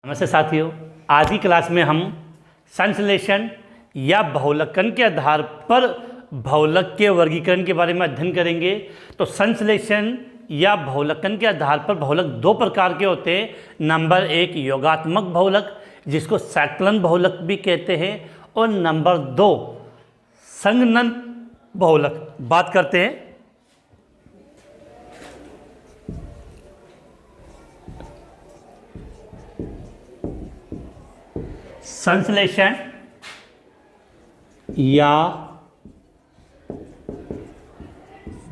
नमस्ते साथियों, आज की क्लास में हम संश्लेषण या बहुलकन के आधार पर बहुलक के वर्गीकरण के बारे में अध्ययन करेंगे। तो संश्लेषण या बहुलकन के आधार पर बहुलक दो प्रकार के होते हैं। नंबर एक योगात्मक बहुलक, जिसको सैकलन बहुलक भी कहते हैं, और नंबर दो संघनन बहुलक। बात करते हैं संश्लेषण या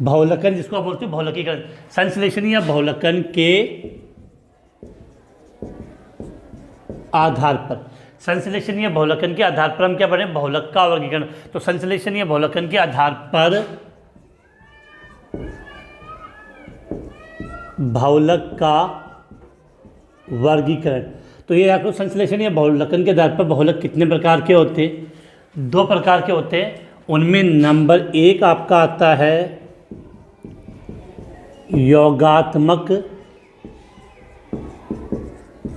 बहुलकन, जिसको आप बोलते हैं बहुलकीकरण। संश्लेषण या बहुलकन के आधार पर, संश्लेषण या बहुलकन के आधार पर हम क्या पढ़ें? बहुलक का वर्गीकरण। तो संश्लेषण या बहुलकन के आधार पर बहुलक का वर्गीकरण। तो ये आपको संश्लेषण या बहुलकन के आधार पर बहुलक कितने प्रकार के होते हैं? दो प्रकार के होते हैं। उनमें नंबर एक आपका आता है योगात्मक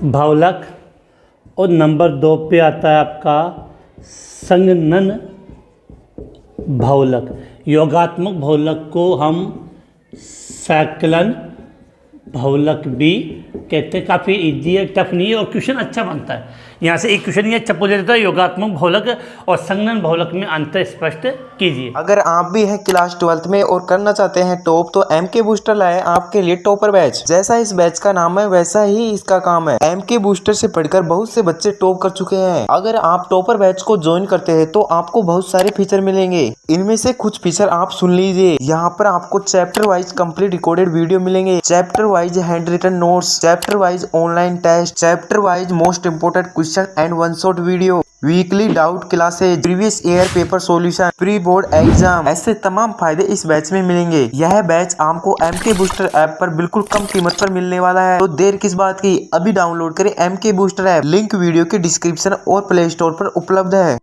बहुलक, और नंबर दो पे आता है आपका संघनन बहुलक। योगात्मक बहुलक को हम सैकलन बहुलक भी कहते हैं। काफ़ी इजी है, टफ नहीं है, और क्वेश्चन अच्छा बनता है। यहाँ से एक क्वेश्चन ये अच्छा पूछ देता है, योगात्मक बहुलक और संघनन बहुलक में अंतर स्पष्ट कीजिए। अगर आप भी हैं क्लास 12th में और करना चाहते हैं टॉप, तो MK बूस्टर लाए आपके लिए टॉपर बैच। जैसा इस बैच का नाम है वैसा ही इसका काम है। MK बूस्टर से पढ़कर बहुत से बच्चे टॉप कर चुके हैं। अगर आप टॉपर बैच को ज्वाइन करते हैं तो आपको बहुत सारे फीचर मिलेंगे। इनमें से कुछ फीचर आप सुन लीजिए। यहाँ पर आपको chapter wise complete recorded video मिलेंगे, chapter wise hand written notes, chapter wise online test, chapter wise most important question and one shot video, weekly doubt classes, previous year paper solution, pre board exam. ऐसे तमाम फायदे इस batch में मिलेंगे। यह batch आपको MK booster app पर बिल्कुल कम कीमत पर मिलने वाला है। तो देर किस बात की, अभी डाउनलोड करें MK booster app. Link video के डिस्क्रिप्शन और प्ले स्टोर पर उपलब्ध है।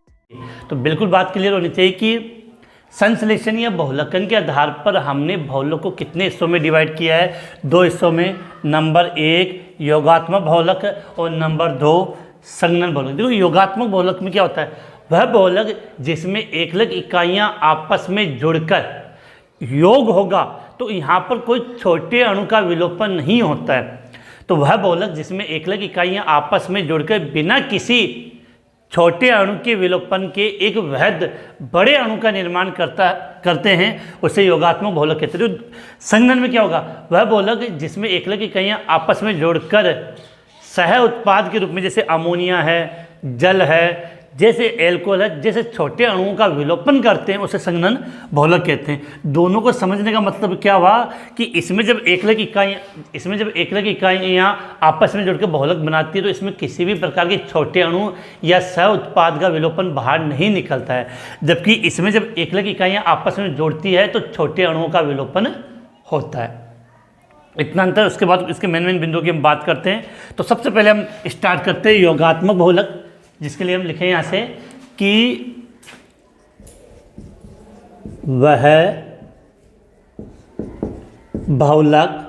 तो बिल्कुल बात क्लियर होनी चाहिए कि संश्लेषण या बहुलकन के आधार पर हमने बहुलक को कितने हिस्सों में डिवाइड किया है? दो हिस्सों में। नंबर एक योगात्मक बहुलक और नंबर दो संघनन बहुलक। देखो योगात्मक बहुलक में क्या होता है? वह बहुलक जिसमें एकलक इकाइयां आपस में जुड़कर योग होगा। तो यहाँ पर कोई छोटे अणु का विलोपन नहीं होता है। तो वह बहुलक जिसमें एकलक इकाइयां आपस में जुड़कर बिना किसी छोटे अणु के विलोपन के एक वृहद बड़े अणु का निर्माण करते हैं, उसे योगात्मक बहुलक कहते हैं। संघनन में क्या होगा? वह बहुलक जिसमें एकलक इकाइयां आपस में जोड़कर सह उत्पाद के रूप में, जैसे अमोनिया है, जल है, जैसे एल्कोहल है, जैसे छोटे अणुओं का विलोपन करते हैं, उसे संघनन बहुलक कहते हैं। दोनों को समझने का मतलब क्या हुआ कि इसमें जब एकलक इकाइयाँ आपस में जुड़कर बहुलक बनाती है, तो इसमें किसी भी प्रकार के छोटे अणु या सह उत्पाद का विलोपन बाहर नहीं निकलता है। जबकि इसमें जब एकलक इकाइयाँ आपस में जोड़ती है तो छोटे अणुओं का विलोपन होता है। इतना अंतर। उसके बाद इसके मेन बिंदुओं की हम बात करते हैं। तो सबसे पहले हम स्टार्ट करते हैं योगात्मक बहुलक, जिसके लिए हम लिखें यहाँ से कि वह बहुलक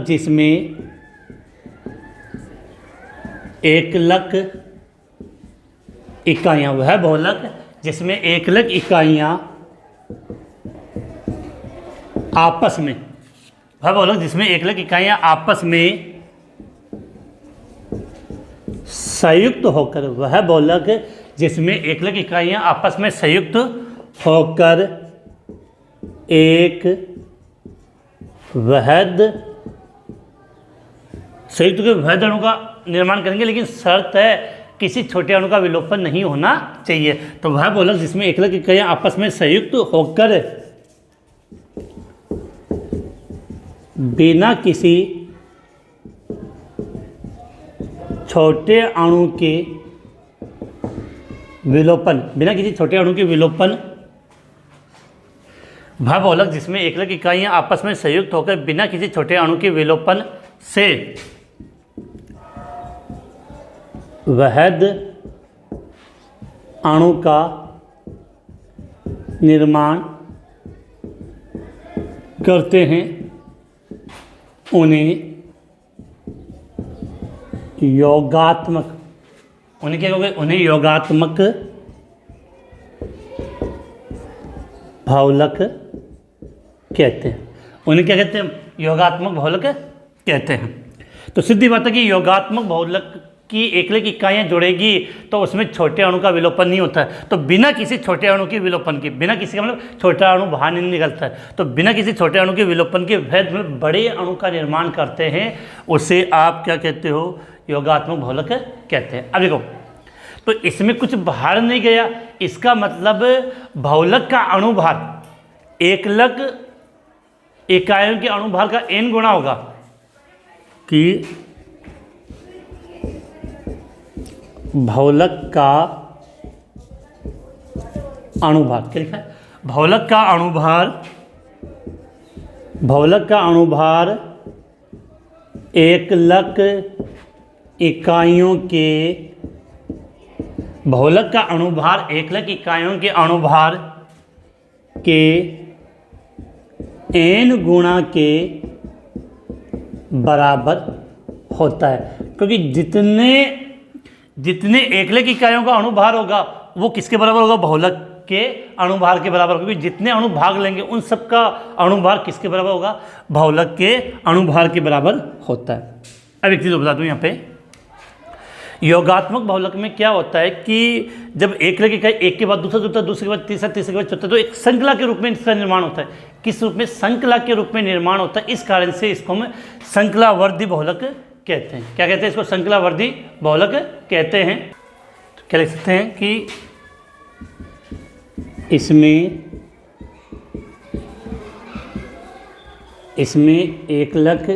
जिसमें एकलक इकाइयाँ, वह बहुलक जिसमें एकलक इकाइयाँ आपस में, वह बहुलक जिसमें एकलक इकाइयाँ आपस में संयुक्त होकर, वह बहुलक जिसमें एकलक इकाइयाँ आपस में संयुक्त होकर एक वृहद अणु का निर्माण करेंगे, लेकिन शर्त है किसी छोटे अणु का विलोपन नहीं होना चाहिए। तो वह बहुलक जिसमें एकलक इकाइयाँ आपस में संयुक्त होकर बिना किसी छोटे अणु के विलोपन, वह बहुलक जिसमें एकलक इकाइयाँ आपस में संयुक्त होकर बिना किसी छोटे अणु के विलोपन से वृहद अणु का निर्माण करते हैं, उन्हें योगात्मक, उन्हें क्या कहोगे, उन्हें योगात्मक बहुलक कहते हैं। उन्हें क्या कहते हैं, योगात्मक बहुलक कहते हैं। तो सीधी बात है कि योगात्मक बहुलक की एकलिक इकाइयाँ जुड़ेगी तो उसमें छोटे अणु का विलोपन नहीं होता है। तो बिना किसी छोटे अणु के विलोपन के, बिना किसी का मतलब छोटा अणु बाहर नहीं निकलता है, तो बिना किसी छोटे अणु के विलोपन के भेद में बड़े अणु का निर्माण करते हैं, उसे आप क्या कहते हो, योगात्मक बहुलक कहते हैं। अब देखो, तो इसमें कुछ बाहर नहीं गया, इसका मतलब बहुलक का अणुभार एकलक इकाइयों के अणुभार का n गुना होगा कि बहुलक का अणुभार, क्या लिखा है, बहुलक का अणुभार एकलक इकाइयों के, बहुलक का अणुभार एकलक इकाइयों के अणुभार के n गुणा के बराबर होता है। क्योंकि जितने एकलक इकाइयों का अणुभार होगा वो किसके बराबर होगा, बहुलक के अणुभार के बराबर। क्योंकि जितने अणु भाग लेंगे उन सब का अणुभार किसके बराबर होगा, बहुलक के अणुभार के बराबर होता है। अब एक चीज़ बता दूं, यहाँ पे योगात्मक बहुलक में क्या होता है कि जब एकलक इकाई एक के बाद दूसरा जुड़ता है, दूसरे के बाद तीसरा, तीसरे के बाद चौथा, तो एक श्रृंखला के रूप में इसका निर्माण होता है। किस रूप में, श्रृंखला के रूप में निर्माण होता है। इस कारण से इसको हम श्रृंखलावर्धी बहुलक कहते हैं। क्या कहते हैं इसको, श्रृंखलावर्धी बहुलक कहते हैं। तो क्या लिख सकते हैं कि इसमें एकलक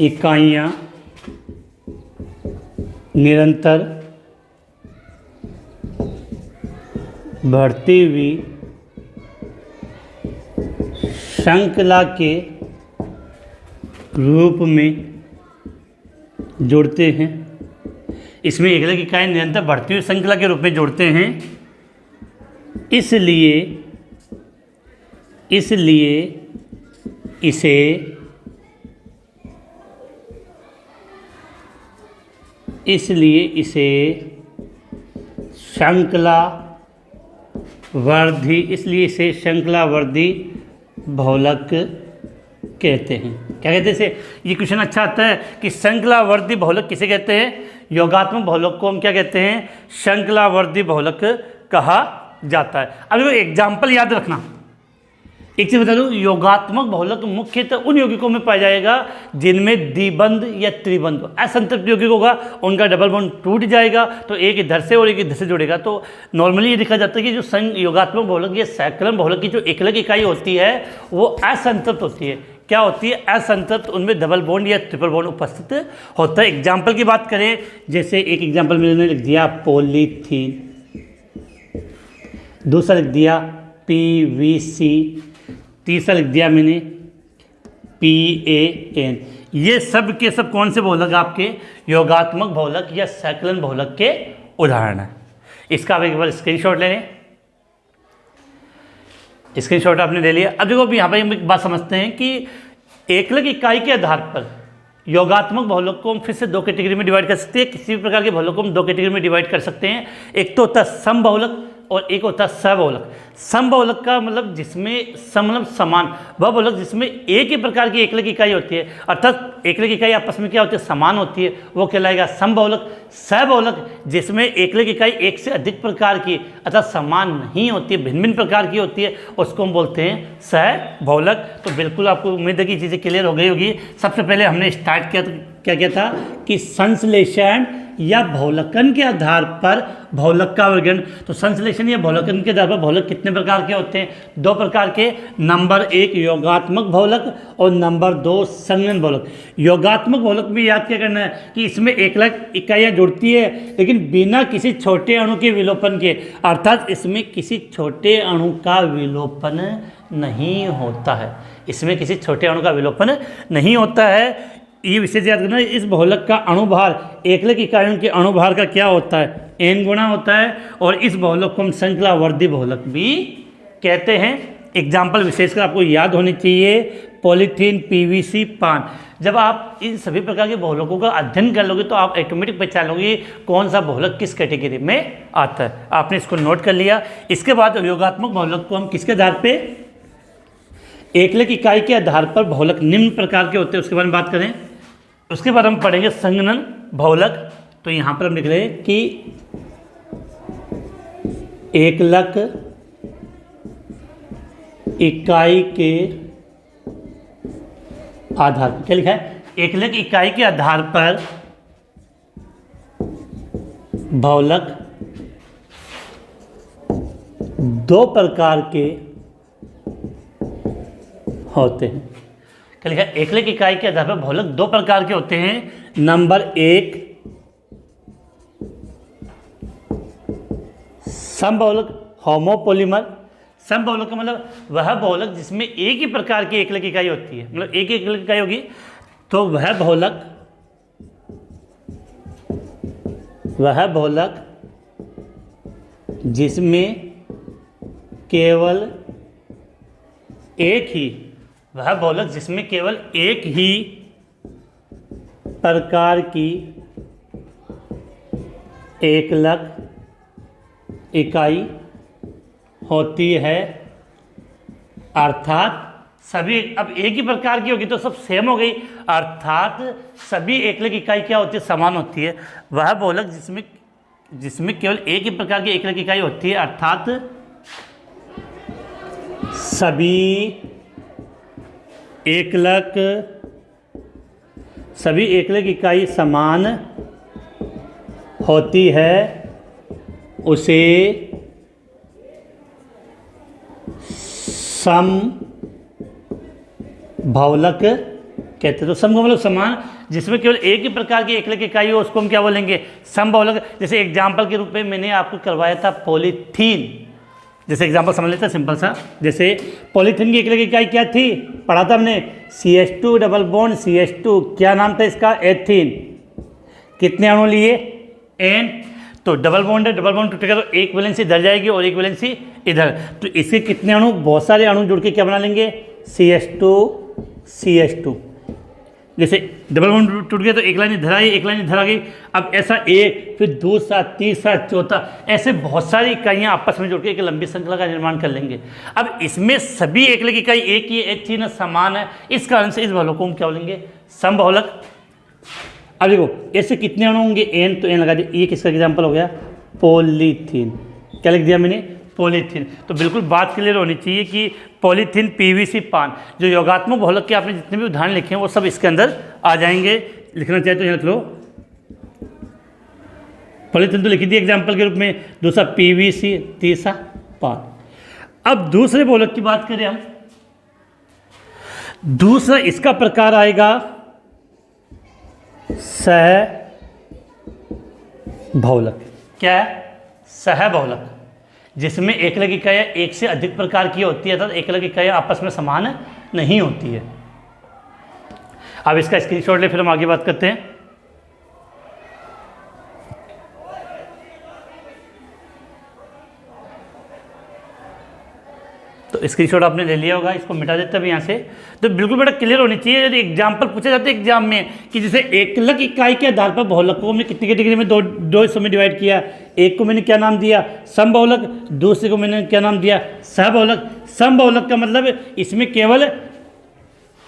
इकाइयाँ निरंतर बढ़ती हुई श्रृंखला के रूप में जुड़ते हैं। इसमें एकलक इकाइयाँ निरंतर बढ़ती हुई श्रृंखला के रूप में जुड़ते हैं, इसलिए इसे श्रृंखलावर्धी बहुलक कहते हैं। क्या कहते हैं इसे, ये क्वेश्चन अच्छा आता है कि श्रृंखलावर्धी बहुलक किसे कहते हैं, योगात्मक बहुलक को हम क्या कहते हैं, श्रृंखलावर्धी बहुलक कहा जाता है। अब एग्जाम्पल याद रखना, एक चीज़ बता दूँ, योगात्मक बहुलक मुख्यतः उन यौगिकों में पाया जाएगा जिनमें द्विबंध या त्रिबंध, असंतृप्त यौगिक होगा, उनका डबल बॉन्ड टूट जाएगा तो एक इधर से और एक इधर से जुड़ेगा। तो नॉर्मली ये देखा जाता है कि जो योगात्मक बहुलक या सैकलन बहुलक की जो एकलक इकाई होती है वो असंतृप्त होती है। क्या होती है, असंतृप्त, उनमें डबल बॉन्ड या ट्रिपल बॉन्ड उपस्थित होता है। एग्जाम्पल की बात करें, जैसे एक एग्जाम्पल मैंने लिख दिया पॉलीथीन, दूसरा लिख दिया PVC, तीसरा लिख दिया मैंने PAN। ये सब के सब कौन से बहुलक आपके, योगात्मक बहुलक या सैकलन बहुलक के उदाहरण है। इसका आप एक बार स्क्रीनशॉट ले लें। स्क्रीनशॉट आपने ले लिया। अब देखो, अब यहाँ पर हम एक बात समझते हैं कि एकलक इकाई के आधार पर योगात्मक बहुलक को हम फिर से दो कैटेगरी में डिवाइड कर सकते हैं। किसी भी प्रकार के बहुलक को हम दो कैटेगरी में डिवाइड कर सकते हैं। एक तो होता है समबहुलक और एक होता है सहबहुलक। समबहुलक का मतलब जिसमें सम मतलब समान, वह बहुलक जिसमें एक ही प्रकार की एकलक इकाई होती है, अर्थात एकलक इकाई आपस में क्या होती है, समान होती है, वो कहलाएगा समबहुलक। सहबहुलक जिसमें एकलक इकाई एक से अधिक प्रकार की अर्थात समान नहीं होती है, भिन्न भिन्न प्रकार की होती है, उसको हम बोलते हैं सहबहुलक। तो बिल्कुल आपको उम्मीद है कि चीज़ें क्लियर हो गई होगी। सबसे पहले हमने स्टार्ट किया था कि संश्लेषण या बहुलकन के आधार पर बहुलक का वर्गीकरण। तो संश्लेषण या बहुलकन के आधार पर बहुलक कितने प्रकार के होते हैं, दो प्रकार के। नंबर 1 योगात्मक बहुलक और नंबर 2 संघनन बहुलक। योगात्मक बहुलक में याद क्या करना है कि इसमें एकलक इकाइयाँ जुड़ती है लेकिन बिना किसी छोटे अणु के विलोपन के, अर्थात इसमें किसी छोटे अणु का विलोपन नहीं होता है। इसमें किसी छोटे अणु का विलोपन नहीं होता है। ये विशेष याद करना, इस बहुलक का अणुभार एकलक इकाइयों के अणुभार का क्या होता है, n गुना होता है। और इस बहुलक को हम श्रृंखलावर्धी बहुलक भी कहते हैं। एग्जाम्पल विशेषकर आपको याद होनी चाहिए पॉलीथीन, पीवीसी, पान। जब आप इन सभी प्रकार के बहुलकों का अध्ययन कर लोगे तो आप ऑटोमेटिक पहचान लोगे कौन सा बहुलक किस कैटेगरी में आता है। आपने इसको नोट कर लिया। इसके बाद योगात्मक बहुलक को हम किसके आधार पे, एकलक इकाई के आधार पर बहुलक निम्न प्रकार के होते हैं, उसके बारे में बात करें। उसके बाद हम पढ़ेंगे संगणन बहुलक। तो यहाँ पर हम लिख रहे हैं कि एकलक इकाई के आधार पर, क्या लिखा है, एकलक इकाई के आधार पर बहुलक दो प्रकार के होते हैं। क्या लिखा है, एकलक इकाई के आधार पर बहुलक दो प्रकार के होते हैं। नंबर एक, समबहुलक होमोपोलीमर। समबहुलक का मतलब वह बहुलक जिसमें एक ही प्रकार की एकलक इकाई होती है, मतलब एक ही एकलक इकाई होगी, तो वह बहुलक जिसमें केवल एक ही प्रकार की एकलक इकाई होती है, अर्थात सभी, अब एक ही प्रकार की होगी तो सब सेम हो गई, अर्थात सभी एकलक इकाई क्या होती है, समान होती है। वह बहुलक जिसमें केवल एक ही प्रकार की एकलक इकाई होती है, अर्थात सभी एकलक इकाई समान होती है, उसे समबहुलक कहते हैं। तो सम का मतलब समान, जिसमें केवल एक ही प्रकार की एकलक इकाई हो उसको हम क्या बोलेंगे, समबहुलक। जैसे एग्जाम्पल के रूप में मैंने आपको करवाया था पॉलीथीन, जैसे एग्जाम्पल समझ लेते हैं सिंपल सा। जैसे पॉलीथीन की एकलक इकाई क्या थी, पढ़ा था हमने, CH2 डबल बॉन्ड CH2, क्या नाम था इसका, एथीन। कितने अणु लिए, N। तो डबल बॉन्ड है, डबल बॉन्ड टूटेगा तो एक वैलेंसी इधर जाएगी और एक वैलेंसी इधर, तो इसके कितने अणु, बहुत सारे अणु जुड़ के क्या बना लेंगे, CH2। जैसे डबल बॉन्ड टूट गया तो एक लाइन इधर आई, एक लाइन इधर आ गई। अब ऐसा एक, फिर दूसरा, तीसरा, चौथा, ऐसे बहुत सारी इकाइयाँ आपस में जुड़ के एक लंबी श्रृंखला का निर्माण कर लेंगे। अब इसमें सभी एकलक इकाई एक ही, एक थी ना, समान है, इस कारण से इस बहुलक को हम क्या बोलेंगे, समबहुलक। अब देखो ऐसे कितने अणु होंगे, N, तो N लगा दिया। ये किसका एग्जाम्पल हो गया, पॉलीथीन। क्या लिख दिया मैंने, पॉलीथीन। तो बिल्कुल बात क्लियर होनी चाहिए कि पॉलीथीन, पीवीसी, पान, जो योगात्मक बहुलक के आपने जितने भी उदाहरण लिखे हैं वो सब इसके अंदर आ जाएंगे। लिखना चाहे तो यहाँ लिख लो, पॉलीथीन तो लिख दिया एग्जाम्पल के रूप में, दूसरा पीवीसी, तीसरा पान। अब दूसरे बहुलक की बात करें हम, दूसरा इसका प्रकार आएगा सहबहुलक। क्या है, सहबहुलक, जिसमें एकलक इकाइयाँ एक से अधिक प्रकार की होती है, अर्थात एकलक इकाइयाँ आपस में समान नहीं होती है। अब इसका स्क्रीनशॉट ले, फिर हम आगे बात करते हैं। तो स्क्रीनशॉट आपने ले लिया होगा, इसको मिटा देते हैं यहाँ से। तो बिल्कुल बड़ा क्लियर होनी चाहिए। यदि एग्जाम्पल पूछे जाते हैं एग्जाम में कि जैसे एकलक इकाई के आधार पर बहुलक को हमने कितनी कैटेगरी में दो हिस्सों में डिवाइड किया, एक को मैंने क्या नाम दिया, समबहुलक, दूसरे को मैंने क्या नाम दिया, सहबहुलक। समबहुलक का मतलब इसमें केवल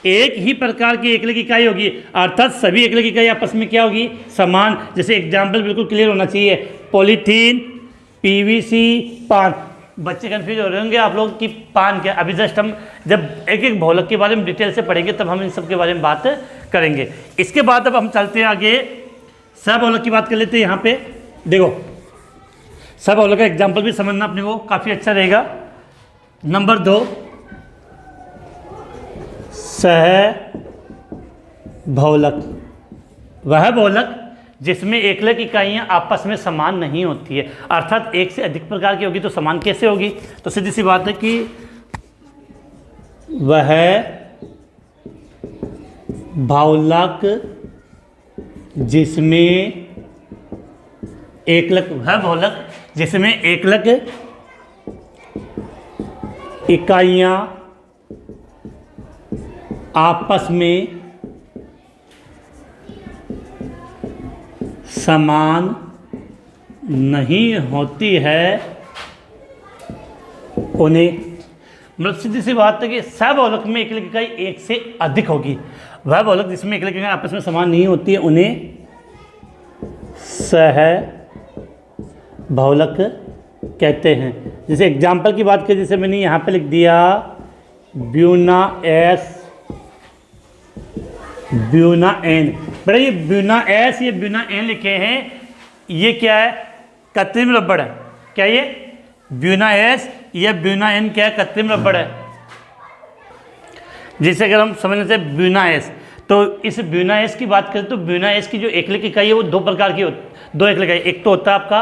एक ही प्रकार की एकलक इकाई होगी, अर्थात सभी एकलक इकाई आपस में क्या होगी, समान। जैसे एग्जाम्पल बिल्कुल क्लियर होना चाहिए, पॉलीथीन, पीवीसी, पान। बच्चे कंफ्यूज हो रहे होंगे आप लोग कि पान क्या। अभी जस्ट हम जब एक एक बहुलक के बारे में डिटेल से पढ़ेंगे तब हम इन सब के बारे में बात करेंगे। इसके बाद अब हम चलते हैं आगे, सहबहुलक की बात कर लेते हैं। यहाँ पे देखो, सहबहुलक का एग्जाम्पल भी समझना अपने को काफ़ी अच्छा रहेगा। नंबर 2, सहबहुलक, वह बहुलक जिसमें एकलक इकाइयाँ आपस में समान नहीं होती है, अर्थात एक से अधिक प्रकार की होगी तो समान कैसे होगी। तो सीधी सी बात है कि वह बहुलक जिसमें एकलक, वह बहुलक जिसमें एकलक इकाइयाँ आपस में समान नहीं होती है उन्हें, मतलब सीधी सी बात है कि सहबहुलक में एकल इकाई एक से अधिक होगी। वह बहुलक जिसमें एकल इकाई आपस में समान नहीं होती है उन्हें सहबहुलक कहते हैं। जैसे एग्जाम्पल की बात करें, जैसे मैंने यहाँ पे लिख दिया ब्यूना एस ब्यूना एन। बेटा ये ब्यूना एस ये ब्यूना एन लिखे हैं, ये क्या है? कृत्रिम रबड़ है। क्या ये ब्यूना एस या ब्यूना एन क्या है? कृत्रिम रबड़ है। जैसे अगर हम समझ लेते हैं ब्यूना एस, तो इस ब्यूना एस की बात करें तो ब्यूना एस की जो एकलिक इकाई है वो दो प्रकार की होती, दो एकलिक इकाई। एक तो होता है आपका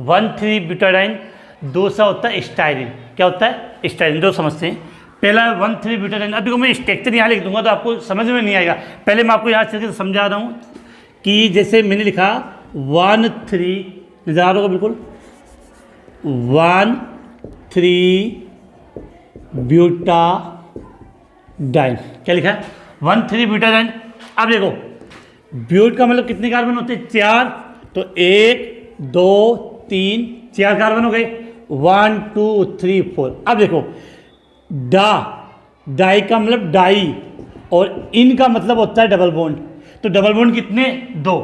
1,3-ब्यूटाडाइन, दूसरा होता है स्टाइरिन। क्या होता है? स्टाइरिन। दो समझते हैं। पहला 1,3-ब्यूटाडाइन। अब देखो मैं स्ट्रक्चर यहाँ लिख दूंगा तो आपको समझ में नहीं आएगा, पहले मैं आपको यहाँ से समझा रहा हूँ कि जैसे मैंने लिखा 1,3, नजर आ रहा होगा बिल्कुल, 1,3-ब्यूटाडाइन। क्या लिखा है? 1,3-ब्यूटाडाइन। अब देखो ब्यूट का मतलब कितने कार्बन होते हैं? 4। तो 1 2 3 4 कार्बन हो गए। 1 2 3 4। अब देखो डाई का मतलब डाई, और इन का मतलब होता है डबल बॉन्ड। तो डबल बॉन्ड कितने? 2।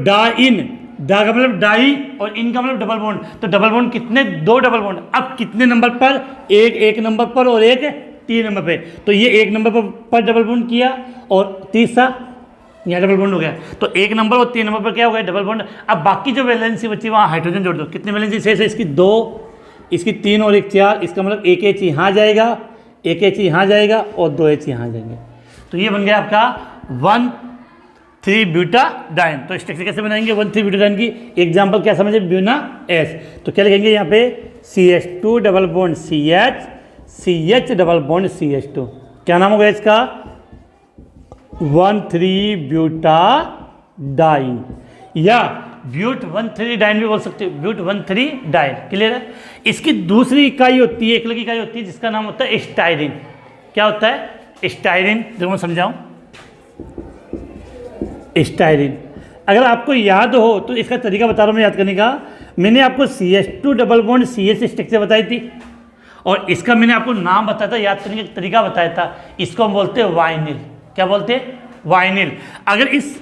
डाइन, डा का मतलब डाई और इन का मतलब डबल बॉन्ड। तो डबल बॉन्ड कितने? 2 डबल बॉन्ड। अब कितने नंबर पर? एक नंबर पर और एक 3 नंबर पे। तो ये 1 नंबर पर डबल बॉन्ड किया और तीसरा यहाँ डबल बॉन्ड हो गया। तो 1 नंबर और 3 नंबर पर क्या हो गया? Double bond. अब बाकी जो वैलेंसी बची वहाँ हाइड्रोजन जोड़ दो। कितनी वैलेंसी शेष है? इसकी 2, इसकी 3 और एक 4। इसका मतलब एक H यहाँ जाएगा, एक H यहाँ जाएगा और 2 H यहाँ जाएंगे। तो ये बन गया आपका 1,3-ब्यूटाडाइन। तो स्ट्रक्चर कैसे बनाएंगे 1,3-ब्यूटाडाइन की? एग्जाम्पल क्या समझे? Buena S. तो क्या लिखेंगे यहाँ पे? CH2 double bond CH, CH double bond CH2। क्या नाम होगा इसका? 1,3-ब्यूटाडाइन, या ब्यूट 1,3-डाइन भी बोल सकते हो, ब्यूट 1,3-डाइन। क्लियर है? इसकी दूसरी इकाई होती है, एकल इकाई होती है जिसका नाम होता है स्टाइरिन। क्या होता है? स्टाइरिन। जो मैं समझाऊं, स्टाइरिन अगर आपको याद हो तो इसका तरीका बता रहा हूं मैं याद करने का। मैंने आपको CH2 double bond CH structure बताई थी और इसका मैंने आपको नाम बताया था, याद करने का तरीका बताया था। इसको हम बोलते हैं वाइनिल। क्या बोलते हैं? वाइनिल। अगर इस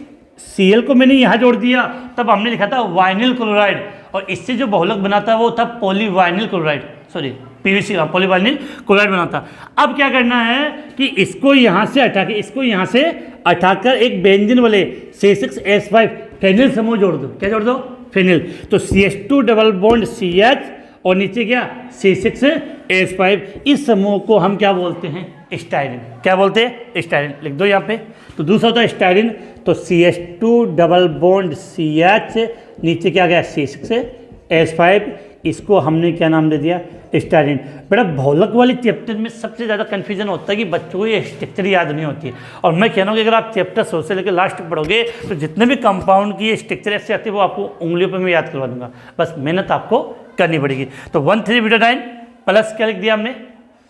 Cl को मैंने यहाँ जोड़ दिया तब हमने लिखा था वाइनिल क्लोराइड, और इससे जो बहुलक बनाता वो था पॉलीवाइनिल क्लोराइड, सॉरी PVC का पॉलीवाइनिल क्लोराइड बनाता। अब क्या करना है कि इसको यहाँ से हटा के, इसको यहाँ से हटाकर एक बेंजीन वाले C6H5 फेनिल समूह जोड़ दो। क्या जोड़ दो? फेनिल। तो CH2 डबल बॉन्ड CH और नीचे क्या? C6H5। इस समूह को हम क्या बोलते हैं? स्टाइरिन। क्या बोलते हैं? स्टाइरिन। लिख दो यहाँ पे। तो दूसरा होता है स्टाइरिन। तो CH2 डबल बॉन्ड CH, नीचे क्या गया? C6H5। इसको हमने क्या नाम दे दिया? स्टाइरिन। बेटा बहुलक वाले चैप्टर में सबसे ज़्यादा कन्फ्यूजन होता है कि बच्चों को ये स्ट्रक्चर याद नहीं होती है। और मैं कह रहा हूँ कि अगर आप चैप्टर 100 से लेकर लास्ट पढ़ोगे तो जितने भी कंपाउंड की स्ट्रक्चर ऐसे आती है वो आपको उंगलियों पर मैं याद करवा दूंगा। बस मेहनत आपको करनी पड़ेगी। तो 1,3-ब्यूटाडाइन प्लस क्या लिख दिया हमने?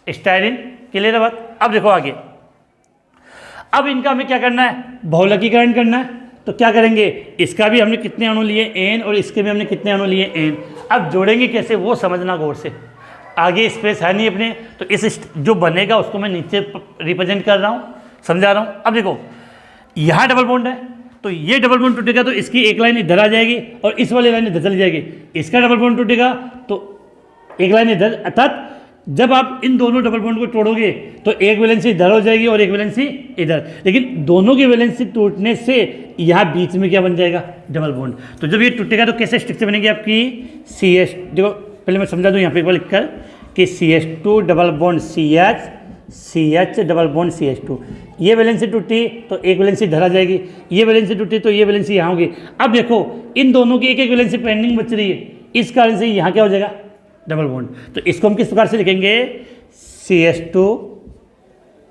स्टाइरिन। क्लियर है बात? अब देखो आगे, अब इनका हमें क्या करना है? बहुलकीकरण करना है। तो क्या करेंगे? इसका भी हमने कितने अणु लिए? N, और इसके भी हमने कितने अणु लिए? N। अब जोड़ेंगे कैसे वो समझना गौर से। आगे स्पेस है नहीं अपने, तो इस जो बनेगा उसको मैं नीचे रिप्रेजेंट कर रहा हूँ, समझा रहा हूँ। अब देखो यहाँ डबल बॉन्ड है, तो ये डबल बॉन्ड टूटेगा तो इसकी एक लाइन इधर आ जाएगी और इस वाली लाइन इधर चली जाएगी। इसका डबल बॉन्ड टूटेगा तो एक लाइन इधर, अर्थात जब आप इन दोनों डबल बॉन्ड को तोड़ोगे तो एक वैलेंसी इधर हो जाएगी और एक वैलेंसी इधर, लेकिन दोनों की वैलेंसी टूटने से यहाँ बीच में क्या बन जाएगा? Double bond. तो जब ये टूटेगा तो कैसे स्ट्रक्चर बनेगी आपकी? CH, देखो पहले मैं समझा दूँ यहाँ पे एक बार लिखकर कि CH2 double bond CH, CH double bond CH2। ये वैलेंसी टूटी तो एक वैलेंसी इधर आ जाएगी, ये वैलेंसी टूटी तो ये वैलेंसी यहाँ होगी। अब देखो इन दोनों की एक एक वैलेंसी पेंडिंग बच रही है, इस कारण से यहाँ क्या हो जाएगा? Double bond. तो इसको हम किस प्रकार से लिखेंगे? CH2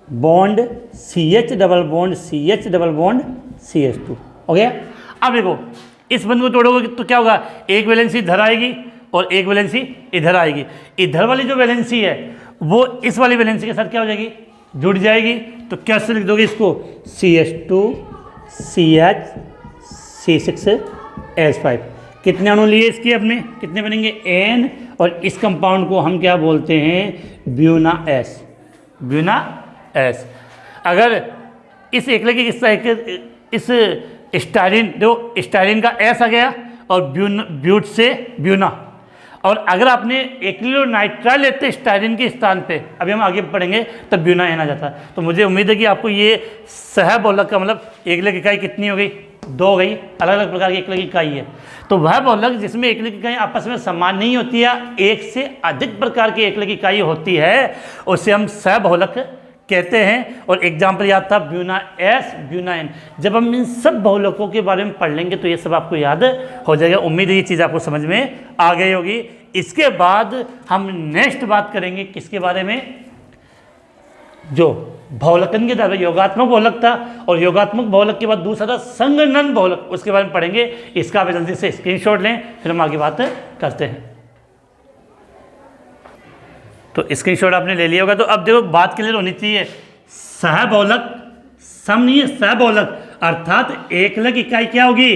bond CH double bond CH double bond CH2 हो गया। अब देखो इस बंद को तोड़ोगे तो क्या होगा? एक वैलेंसी इधर आएगी और एक वैलेंसी इधर आएगी। इधर वाली जो वैलेंसी है वो इस वाली वैलेंसी के साथ क्या हो जाएगी? जुड़ जाएगी तो कैसे लिख दोगे इसको, CH2 CH C6H5। कितने अणु लिए इसके अपने, कितने बनेंगे N, और इस कंपाउंड को हम क्या बोलते हैं, ब्यूना S, ब्यूना S। अगर इस एकल की इस स्टाइरिन, जो स्टाइरिन का S आ गया और ब्यूट से ब्यूना, और अगर आपने एक्रिलोनाइट्राइल लेते स्टाइरिन के स्थान पे, अभी हम आगे पढ़ेंगे तब ब्यूना एन आ जाता है। तो मुझे उम्मीद है कि आपको ये सहबहुलक का मतलब एकल इकाई कितनी हो गई, 2 हो गई, अलग अलग प्रकार की एकल इकाई है। तो वह बहुलक जिसमें एकल इकाई आपस में समान नहीं होती है, एक से अधिक प्रकार की एकल इकाई होती है, उसे हम सहबहुलक कहते हैं। और एग्जाम्पल याद था ब्यूना S, ब्यूना N। जब हम इन सब बहुलकों के बारे में पढ़ लेंगे तो ये सब आपको याद हो जाएगा। उम्मीद है ये चीज़ आपको समझ में आ गई होगी। इसके बाद हम नेक्स्ट बात करेंगे किसके बारे में, जो बहुलकन के द्वारा योगात्मक बहुलक था, और योगात्मक बहुलक के बाद दूसरा था संगनन बहुलक, उसके बारे में पढ़ेंगे। इसका भी जल्दी से स्क्रीनशॉट लें, फिर हम आगे बात करते हैं। तो स्क्रीनशॉट आपने ले लिया होगा। तो अब देखो बात क्लियर होनी चाहिए, सहबहुलक सम नहीं है, सहबहुलक अर्थात एकलक इकाई क्या होगी,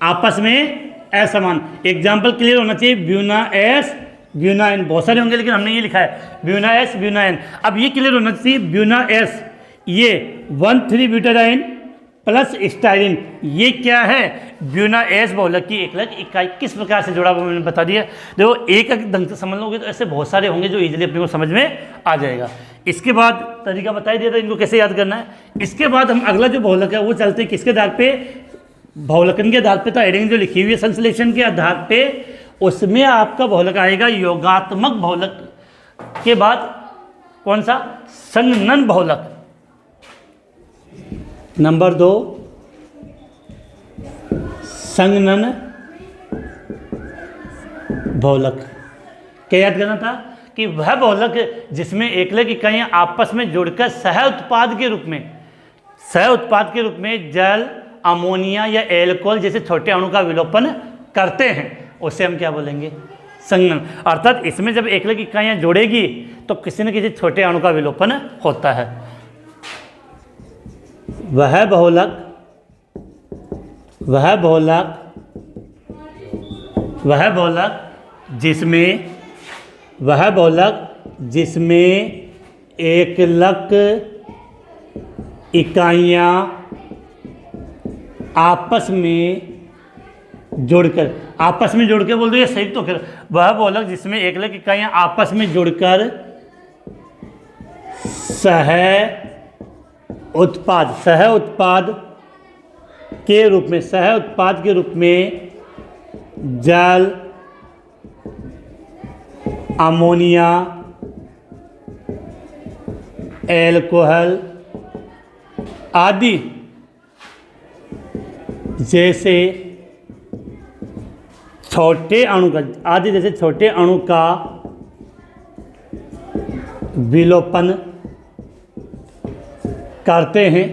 आपस में असमान। एग्जाम्पल क्लियर होना चाहिए, ब्यूना S, ब्यूना N, बहुत सारे होंगे लेकिन हमने ये लिखा है ब्यूना S, ब्यूना N। अब ये क्लियर होना चाहिए, ब्यूना S ये 1,3-ब्यूटाडाइन प्लस स्टाइरिन, ये क्या है, ब्यूना S बहुलक की एकलक इकाई। किस प्रकार से जुड़ा हुआ मैंने बता दिया। देखो एक ढंग से समझ लोगे तो ऐसे बहुत सारे होंगे जो इजीली अपने को समझ में आ जाएगा। इसके बाद तरीका बता दिया था इनको कैसे याद करना है। इसके बाद हम अगला जो बहुलक है वो चलते हैं किसके आधार पे, बहुलकन के आधार पे। तो हेडिंग जो लिखी हुई है संश्लेषण के आधार पे, उसमें आपका बहुलक आएगा योगात्मक बहुलक के बाद कौन सा, संगनन बहुलक। नंबर 2 संगनन बहुलक। क्या याद करना था कि वह बहुलक जिसमें एकलक इकाइयाँ आपस में जुड़कर सह उत्पाद के रूप में जल, अमोनिया या एल्कोहल जैसे छोटे अणु का विलोपन करते हैं, उसे हम क्या बोलेंगे, संगनन। अर्थात इसमें जब एकलक इकाइयाँ जुड़ेगी तो किसी न किसी छोटे अणु का विलोपन होता है। वह बहुलक जिसमें एकलक इकाइयाँ आपस में जुड़कर बोल दो ये सही। तो फिर वह बहुलक जिसमें एकलक इकाइयाँ आपस में जुड़कर सह उत्पाद के रूप में जल, अमोनिया, एल्कोहल आदि जैसे छोटे अणु का विलोपन करते हैं,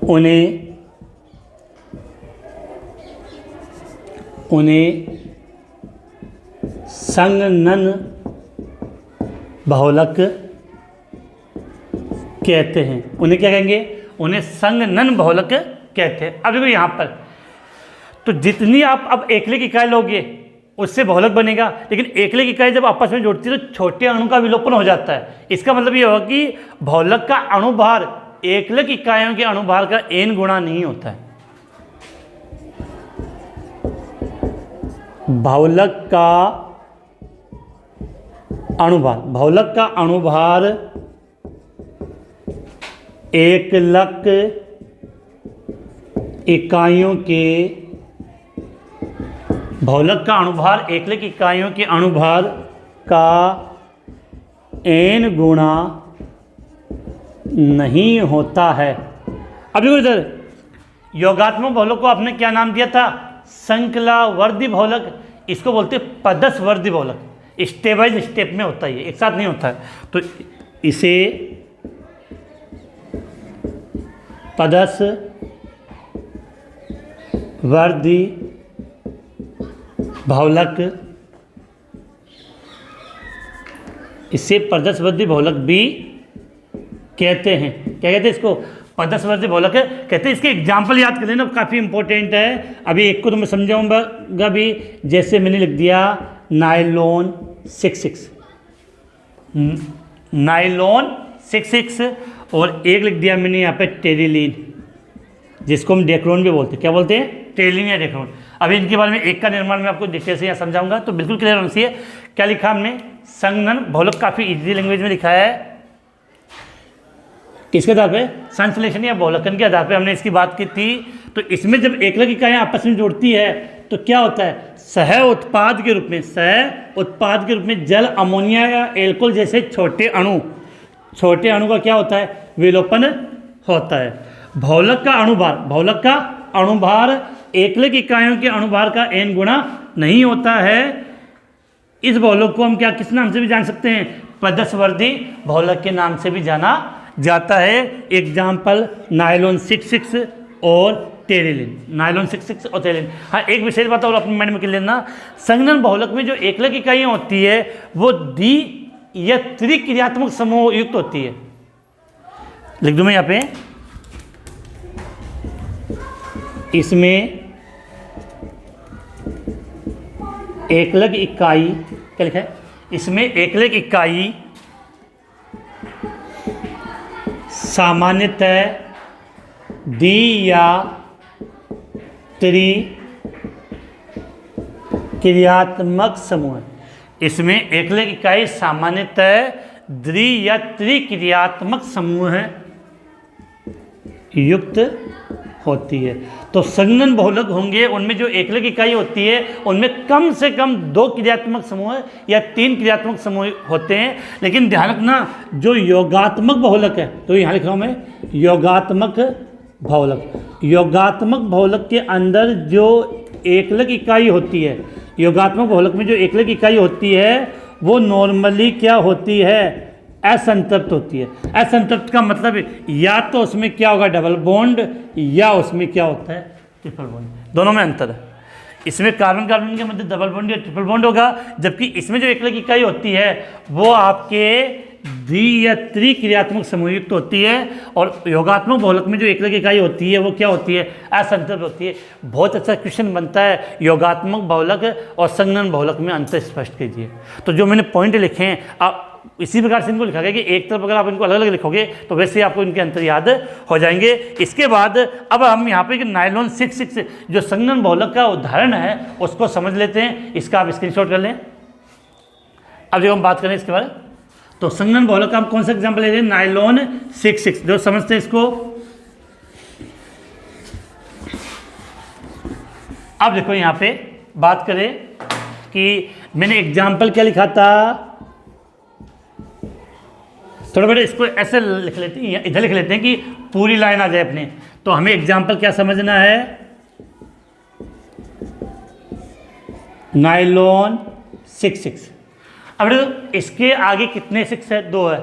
उन्हें संगनन बहुलक कहते हैं। उन्हें क्या कहेंगे, उन्हें संगनन बहुलक कहते हैं। अब देखो यहाँ पर तो जितनी आप अब एकलक इकाई लोगे उससे बहुलक बनेगा, लेकिन एकलक इकाई जब आपस में जुड़ती है तो छोटे अणु का विलोपन हो जाता है। इसका मतलब ये होगा कि बहुलक का अणुभार एकलक इकाइयों के अणुभार का n गुणा नहीं होता है। बहुलक का अणुभार एकलक इकाइयों के अणुभार का n गुणा नहीं होता है। अब देखो इधर योगात्मक बहुलक को आपने क्या नाम दिया था, संकलावर्धी बहुलक। इसको बोलते पदस्वर्धी बहुलक। स्टेप बाय स्टेप में होता है, एक साथ नहीं होता है। तो इसे पदस्वर्धी बहुलक इसे प्रदर्शवर्धी बहुलक भी कहते हैं। क्या कहते हैं इसको? प्रदर्शवर्धी बहुलक कहते हैं। इसके एग्जाम्पल याद कर लेना, काफ़ी इंपॉर्टेंट है। अभी एक को तो मैं समझाऊंगा भी, जैसे मैंने लिख दिया नायलॉन 66, नायलॉन 66, और एक लिख दिया मैंने यहाँ पे टेरिलीन, जिसको हम डेक्रोन भी बोलते हैं। क्या बोलते हैं? टेरिलीन या डेक्रोन। अभी इनके बारे में एक का निर्माण मैं आपको डिटेल से यहाँ समझाऊंगा, तो बिल्कुल क्लियर होना चाहिए। क्या लिखा हमने? संघनन बहुलक, काफ़ी इजी लैंग्वेज में लिखा है। किसके आधार पे? संश्लेषण या बहुलकन के आधार पे हमने इसकी बात की थी। तो इसमें जब एकलक इकाइयाँ आपस में जुड़ती है तो क्या होता है? सह उत्पाद के रूप में जल, अमोनिया या एल्कोहल जैसे छोटे अणु का क्या होता है? विलोपन होता है। बहुलक का अणुभार एकलक इकाइयों के अणुभार का n गुना नहीं होता है। इस बहुलक को हम किस नाम से भी जान सकते हैं? प्रदर्शवर्धी बहुलक के नाम से भी जाना जाता है। एग्जाम्पल नायलॉन 66 और टेरिलीन, नायलॉन 66 और टेरिलीन। हाँ, एक विशेष बात और अपने माइंड में कर लेना, संघनन बहुलक में जो एकलक इकाइयाँ होती है वो द्वि या त्रिक्रियात्मक समूह युक्त होती है। लिख दूँ मैं यहाँ पे, इसमें एकलक इकाई, क्या लिखा है? इसमें एकलक इकाई सामान्यतः द्वि या त्रिक्रियात्मक समूह है। इसमें एकलक इकाई सामान्यतः द्वि या त्रिक्रियात्मक समूह युक्त होती है। तो संघनन बहुलक होंगे, उनमें जो एकलक इकाई होती है उनमें कम से कम 2 क्रियात्मक समूह या 3 क्रियात्मक समूह होते हैं। लेकिन ध्यान रखना, जो योगात्मक बहुलक है, तो यहाँ लिख रहा हूँ मैं योगात्मक बहुलक के अंदर जो एकलक इकाई होती है, योगात्मक बहुलक में जो एकलक इकाई होती है वो नॉर्मली क्या होती है? असंतृप्त होती है। असंतृप्त का मतलब या तो उसमें क्या होगा? डबल बॉन्ड, या उसमें क्या होता है? Triple bond. दोनों में अंतर है। इसमें कार्बन कार्बन के मध्य डबल बॉन्ड या ट्रिपल बॉन्ड होगा, जबकि इसमें जो एकलक इकाई होती है वो आपके द्वि या त्रिक्रियात्मक समूहयुक्त होती है। और योगात्मक बहुलक में जो एकलक इकाई होती है वो क्या होती है? असंतृप्त होती है। बहुत अच्छा क्वेश्चन बनता है, योगात्मक बहुलक और संघनन बहुलक में अंतर स्पष्ट कीजिए। तो जो मैंने पॉइंट लिखे हैं, आप इसी प्रकार से इनको लिखा गया कि एक तरफ अगर आप इनको अलग अलग लिखोगे तो वैसे आपको इनके अंतर याद हो जाएंगे। इसके बाद अब हम यहाँ पे नायलॉन 66 जो संघनन बहुलक का उदाहरण है उसको समझ लेते हैं। इसका आप स्क्रीनशॉट कर लें। अब जब हम बात करें इसके बारे में, तो संघनन बहुलक का हम कौन सा एग्जाम्पल ले रहे हैं? नायलॉन 66। जो समझते हैं इसको, अब देखो यहाँ पे बात करें कि मैंने एग्जाम्पल क्या लिखा था। थोड़ा बेटा इसको ऐसे लिख लेते हैं, इधर लिख लेते हैं कि पूरी लाइन आ जाए अपने। तो हमें एग्जाम्पल क्या समझना है? नायलॉन 66। अब इसके आगे कितने 6 है? 2 है।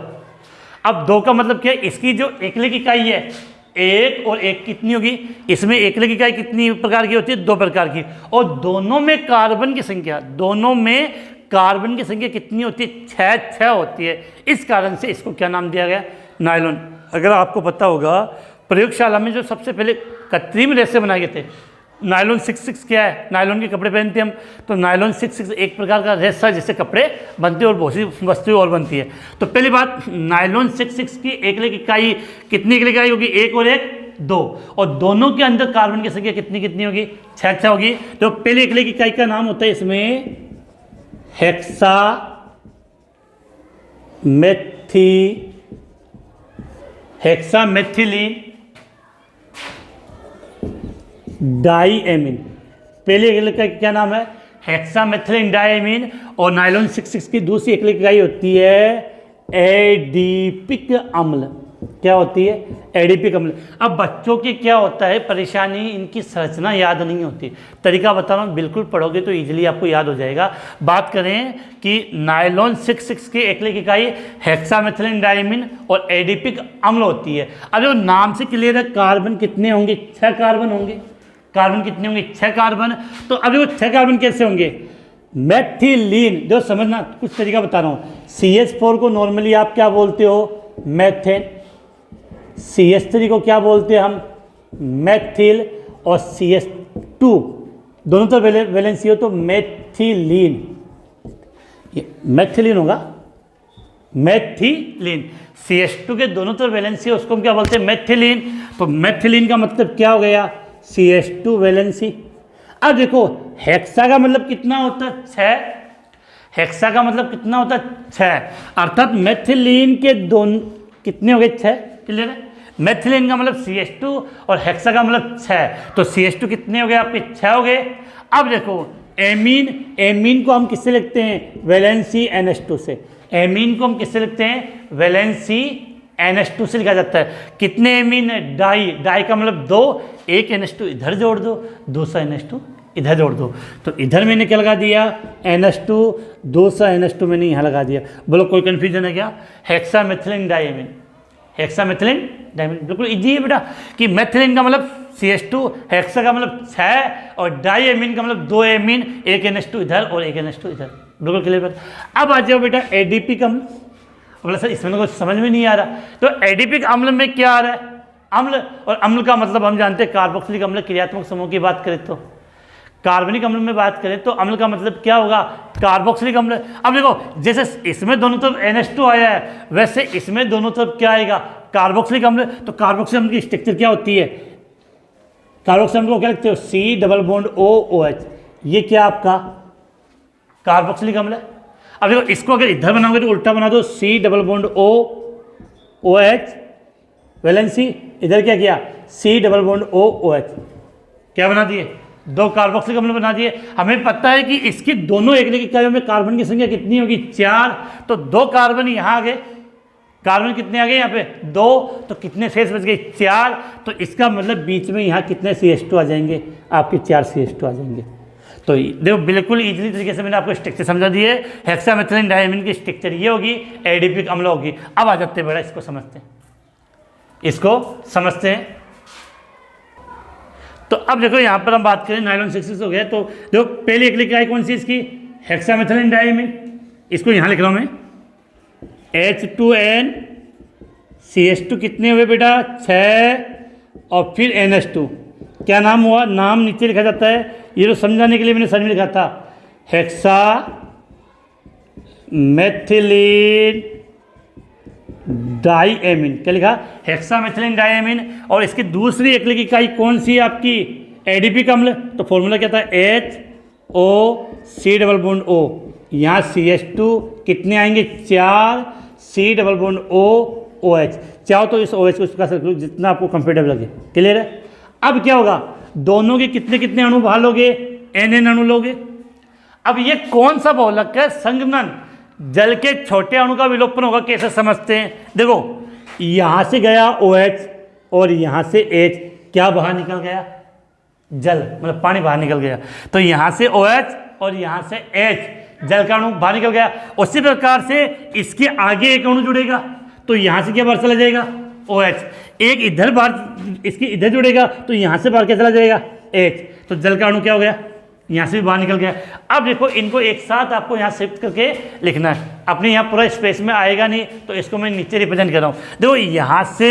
अब 2 का मतलब क्या है? इसकी जो एकलक इकाई है, एक और एक कितनी होगी? इसमें एकलक इकाई कितनी प्रकार की होती है? 2 प्रकार की। और दोनों में कार्बन की संख्या कितनी होती है? 6 होती है। इस कारण से इसको क्या नाम दिया गया? नायलॉन। अगर आपको पता होगा, प्रयोगशाला में जो सबसे पहले कृत्रिम रेशे बनाए गए थे, नायलॉन 66 क्या है? नायलॉन के कपड़े पहनते हम, तो नायलॉन 66 एक प्रकार का रेशा जिससे कपड़े बनते हैं और बहुत सी वस्तुएं और बनती है। तो पहली बात, नायलॉन 66 की एकलक इकाई कितनी एकलक इकाई होगी? 1 और 1 2, और दोनों के अंदर कार्बन की संख्या कितनी होगी? 6 होगी। तो पहली एकलक इकाई का नाम होता है इसमें हेक्सामेथिलीन डाईएमीन। पहले एकलक का क्या नाम है? हेक्सामेथिलीन डाईएमीन। और नायलॉन 66 की दूसरी एकलक इकाई होती है एडीपिक अम्ल। क्या होती है? एडीपिक अम्ल। अब बच्चों की क्या होता है परेशानी? इनकी संरचना याद नहीं होती। तरीका बता रहा हूँ, बिल्कुल पढ़ोगे तो इजीली आपको याद हो जाएगा। बात करें कि नायलॉन 66 की एकलक इकाई हेक्सामेथिलीन डाईएमीन और एडीपिक अम्ल होती है। अब जो नाम से क्लियर है, कार्बन कितने होंगे? 6 कार्बन होंगे। कार्बन कितने होंगे? 6 कार्बन। तो अब वो 6 कार्बन कैसे होंगे? मैथिलीन, जो समझना कुछ तरीका बता रहा हूँ। CH4 को नॉर्मली आप क्या बोलते हो, मैथेन। CH3 को क्या बोलते हैं हम, मैथिल। और CH2 दोनों तरफ वैलेंसी हो तो मैथिलीन, ये मैथिलीन होगा, मैथिलीन। CH2 के दोनों तरफ वैलेंसी है, उसको हम क्या बोलते हैं, मैथिलीन। तो मैथिलीन का मतलब क्या हो गया, CH2 वैलेंसी। अब देखो हेक्सा का मतलब कितना होता है, 6। हेक्सा का मतलब कितना होता है, 6। अर्थात मैथिलीन के दोनों कितने हो गए, 6। क्लियर है। मैथिलीन का मतलब CH2 और हेक्सा का मतलब 6। तो CH2 कितने हो गए आपके, 6 हो गए। अब देखो एमीन, एमीन को हम किससे लिखते हैं, वैलेंसी NH2 से। एमीन को हम किससे लिखते हैं, वैलेंसी NH2 से लिखा जाता है। कितने एमीन है, डाई। डाई का मतलब 2, एक NH2 इधर जोड़ दो, दूसरा NH2 इधर जोड़ दो। तो इधर मैंने क्या लगा दिया, NH2, दूसरा NH2 मैंने यहाँ लगा दिया। बोलो कोई कन्फ्यूजन है क्या, hexa methylene diamine, hexa methylene diamine. बिल्कुल इजी है बेटा, कि मेथिलीन का मतलब CH2, हेक्सा का मतलब 6 और डाइमीन का मतलब 2 एमीन, एक NH2 इधर और एक NH2 इधर। बिल्कुल क्लियर। अब आ जाओ बेटा ADP का अम्ल। बोला सर इसमें तो कुछ समझ में नहीं आ रहा। तो एडिपिक अम्ल में क्या आ रहा है, अम्ल। और अम्ल का मतलब हम जानते हैं कार्बोक्सिलिक अम्ल, क्रियात्मक समूह की बात करें तो। कार्बनिक अम्ल में बात करें तो अम्ल का मतलब क्या होगा, कार्बोक्सिलिक अम्ल। अब देखो जैसे इसमें दोनों तरफ NH2 आया है, वैसे इसमें दोनों तरफ क्या आएगा, कार्बोक्सिलिक अम्ल। तो कार्बोक्सिलिक अम्ल की स्ट्रक्चर क्या होती है, कार्बोक्सिलिक अम्ल को क्या लिखते हो, C डबल बॉन्ड OH। ये क्या आपका कार्बोक्सिलिक अम्ल है। अब देखो इसको अगर इधर बनाओगे तो उल्टा बना दो, C double bond OH valency. इधर क्या किया, C डबल बॉन्ड OH, क्या बना दिए, 2 कार्बोक्सिलिक अम्ल बना दिए। हमें पता है कि इसकी दोनों एक इकाइयों में कार्बन की संख्या कितनी होगी, 4। तो 2 कार्बन यहाँ आ गए, कार्बन कितने आ गए यहाँ पे, 2। तो कितने शेष बच गए, 4। तो इसका मतलब बीच में यहाँ कितने CH2 आ जाएंगे, आपके 4 CH2 आ जाएंगे। तो देखो बिल्कुल इजीली तरीके से मैंने आपको स्ट्रक्चर समझा दिए। हेक्सामेथिलीन डाइमीन की स्ट्रक्चर ये होगी, एडिपिक अम्ल होगी। अब आ जाते हैं बेटा इसको समझते हैं, इसको समझते हैं। तो अब देखो यहाँ पर हम बात करें, नायलॉन 6 हो गया। तो देखो पहली एक इकाई कौन सी इसकी, हेक्सामेथिलीन डाइमीन। इसको यहाँ लिख रहा हूँ मैं, H2N CH2 कितने हुए बेटा, 6 और फिर NH2। क्या नाम हुआ, नाम नीचे लिखा जाता है। ये जो समझाने के लिए मैंने सर में लिखा था, हेक्सा मेथिलीन डाइएमीन। क्या लिखा, हेक्सा मेथिलीन डाइएमीन। और इसकी दूसरी एकलिक इकाई कौन सी है आपकी, एडिपिक अम्ल। तो फॉर्मूला क्या था, HOC डबल बॉन्ड O। यहाँ CH2 कितने आएंगे, 4, C डबल बॉन्ड OH। चाहो तो इस OH को इसका सर्कल जितना आपको कंफर्टेबल लगे। क्लियर है। अब क्या होगा, दोनों के कितने कितने अणु बाहर लोगे, NN अणु लोगे। अब ये कौन सा बहुलक है, संघनन। जल के छोटे अणु का विलोपन होगा, कैसे समझते हैं, देखो यहां से गया OH और यहां से H, क्या बाहर निकल गया, जल, मतलब पानी बाहर निकल गया। तो यहां से OH और यहां से H, जल का अणु बाहर निकल गया। उसी प्रकार से इसके आगे एक अणु जुड़ेगा, तो यहां से क्या बाहर चला जाएगा, OH। एक इधर बाहर, इसके इधर जुड़ेगा तो यहां से बाहर क्या चला जाएगा, H। तो जल का अणु क्या हो गया, यहाँ से भी बाहर निकल गया। अब देखो इनको एक साथ आपको यहाँ शिफ्ट करके लिखना है, अपने यहाँ पूरा स्पेस में आएगा नहीं, तो इसको मैं नीचे रिप्रेजेंट कर रहा हूँ। देखो यहाँ से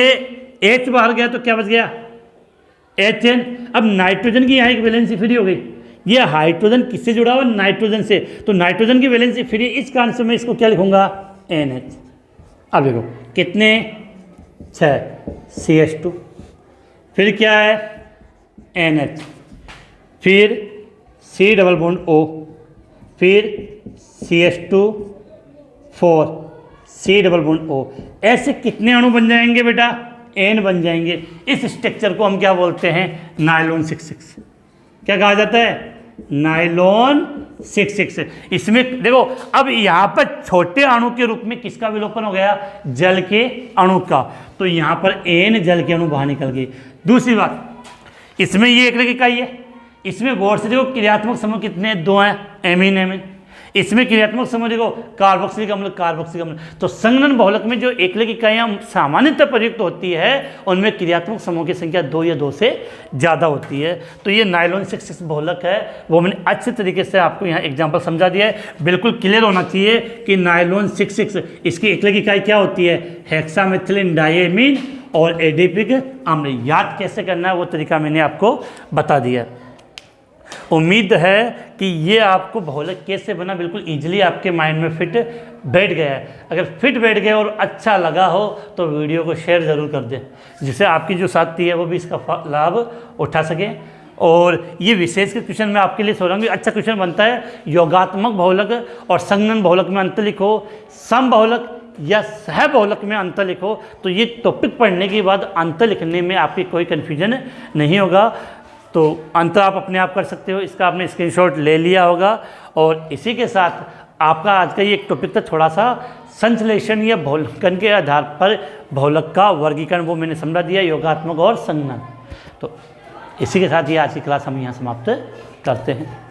H बाहर गया तो क्या बच गया, HN। अब नाइट्रोजन की यहाँ एक वैलेंसी फ्री हो गई। ये हाइड्रोजन किससे जुड़ा हुआ, नाइट्रोजन से। तो नाइट्रोजन की वैलेंसी फ्री, इस कारण से मैं इसको क्या लिखूंगा, NH। अब देखो कितने, 6 CH2, फिर क्या है NH, फिर C डबल बॉन्ड O, फिर CH2 4, C double bond O। ऐसे कितने अणु बन जाएंगे बेटा, N बन जाएंगे। इस स्ट्रक्चर को हम क्या बोलते हैं, नायलॉन 6। क्या कहा जाता है, नायलॉन 6। इसमें देखो अब यहाँ पर छोटे अणु के रूप में किसका विलोपन हो गया, जल के अणु का। तो यहाँ पर N जल के अणु बाहर निकल गए। दूसरी बात, इसमें ये एक इकाई है, इसमें गौर से देखो क्रियात्मक समूह कितने, 2 हैं, एमीन एमीन। इसमें क्रियात्मक समूह देखो कार्बोक्सिलिक अम्ल कार्बोक्सिलिक अम्ल। तो संघनन बहुलक में जो एकलिक इकाइयाँ सामान्यतः प्रयुक्त होती है उनमें क्रियात्मक समूह की संख्या 2 या 2 से ज़्यादा होती है। तो ये नायलॉन 6 बहुलक है, वो मैंने अच्छे तरीके से आपको यहाँ एग्जाम्पल समझा दिया है। बिल्कुल क्लियर होना चाहिए कि नायलॉन 6 इसकी एकलिक इकाई क्या होती है, हेक्सामेथिलीन डायमीन और एडिपिक अम्ल। याद कैसे करना है वो तरीका मैंने आपको बता दिया। उम्मीद है कि ये आपको बहुलक कैसे बना बिल्कुल इजीली आपके माइंड में फिट बैठ गया है। अगर फिट बैठ गया और अच्छा लगा हो तो वीडियो को शेयर ज़रूर कर दें, जिससे आपकी जो साथी है वो भी इसका लाभ उठा सके। और ये विशेष के क्वेश्चन मैं आपके लिए सोच रहा हूँ, अच्छा क्वेश्चन बनता है, योगात्मक बहुलक और संघनन बहुलक में अंतर लिखो, सम बहुलक या सह बहुलक में अंतर लिखो। तो ये टॉपिक पढ़ने के बाद अंतर लिखने में आपकी कोई कन्फ्यूजन नहीं होगा। तो अंतर आप अपने आप कर सकते हो, इसका आपने स्क्रीनशॉट ले लिया होगा। और इसी के साथ आपका आज का ये एक टॉपिक था, थोड़ा सा संश्लेषण या बहुलकन के आधार पर बहुलक का वर्गीकरण, वो मैंने समझा दिया, योगात्मक और संघनन। तो इसी के साथ ये आज की क्लास हम यहाँ समाप्त करते हैं।